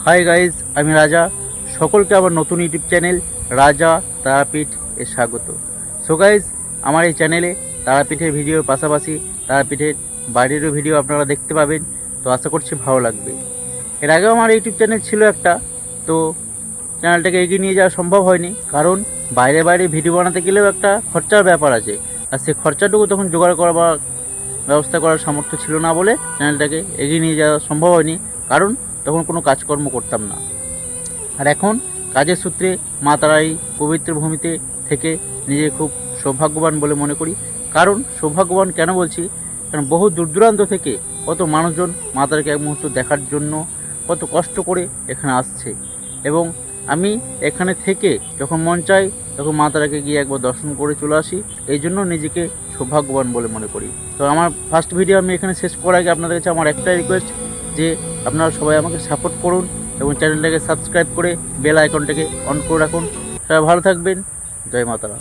Hi guys, আমি রাজা। সকলকে আমার নতুন ইউটিউব চ্যানেল রাজা তারাপীঠ এ স্বাগত। সো গাইজ, আমার এই চ্যানেলে তারাপীঠের ভিডিওর পাশাপাশি তারাপীঠের বাইরেরও ভিডিও আপনারা দেখতে পাবেন। তো আশা করছি ভালো লাগবে। এর আগেও আমার ইউটিউব চ্যানেল ছিল একটা, তো চ্যানেলটাকে এগিয়ে নিয়ে যাওয়া সম্ভব হয়নি, কারণ বাইরে বাইরে ভিডিও বানাতে গেলেও একটা খরচার ব্যাপার আছে, আর সেই খরচাটুকু তখন জোগাড় করা বা ব্যবস্থা করার সামর্থ্য ছিল না বলে চ্যানেলটাকে এগিয়ে নিয়ে যাওয়া সম্ভব হয়নি, কারণ তখন কোনো কাজকর্ম করতাম না। আর এখন কাজের সূত্রে মা তারাই পবিত্র ভূমিতে থেকে নিজে খুব সৌভাগ্যবান বলে মনে করি। কারণ সৌভাগ্যবান কেন বলছি, কারণ বহু দূর দূরান্ত থেকে কত মানুষজন মা তারাকে এক মুহূর্ত দেখার জন্য কত কষ্ট করে এখানে আসছে, এবং আমি এখানে থেকে যখন মন চাই তখন মা তারাকে গিয়ে একবার দর্শন করে চলে আসি। এই জন্য নিজেকে সৌভাগ্যবান বলে মনে করি। তো আমার ফার্স্ট ভিডিও আমি এখানে শেষ করার আগে আপনাদের কাছে আমার একটাই রিকোয়েস্ট, যে আপনারা সবাই আমাকে সাপোর্ট করুন এবং চ্যানেলটাকে সাবস্ক্রাইব করে বেল আইকনটাকে অন করে রাখুন। সবাই ভালো থাকবেন। জয় মা তারা।